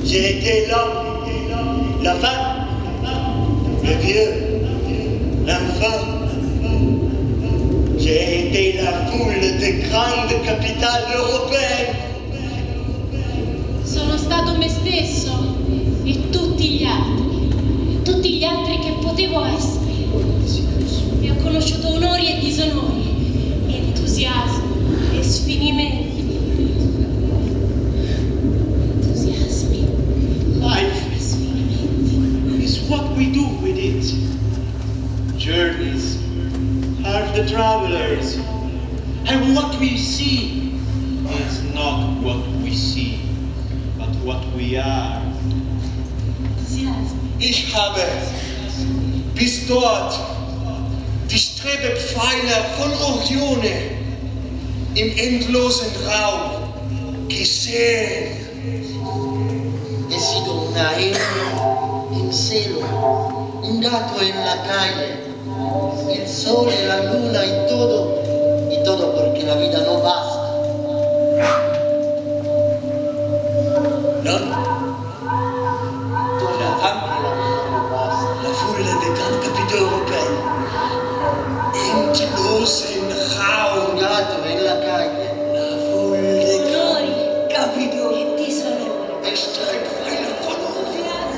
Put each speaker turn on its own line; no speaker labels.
J'ai été l'homme, la femme, le vieux, l'enfant. J'ai été la foule des grandes capitali europee.
Sono stato me stesso e tutti gli altri che potevo essere. E ho conosciuto onori e disonori, entusiasmi e sfinimenti.
What we do with it. Journeys are the travelers, and what we see is not what we see, but what we are. Ich habe bis dort die Strebepfeiler von Orione im endlosen Raum gesehen.
He sido un aereo in cielo, un gato en la calle, el sol y la luna y todo porque la vida no basta.
No. La foule des grandes capitaux européennes. Endlosen Raum.
Un gato en la calle.
La foule des grandes capitaux.
E disonori.
E Strebpfeiler von Orione.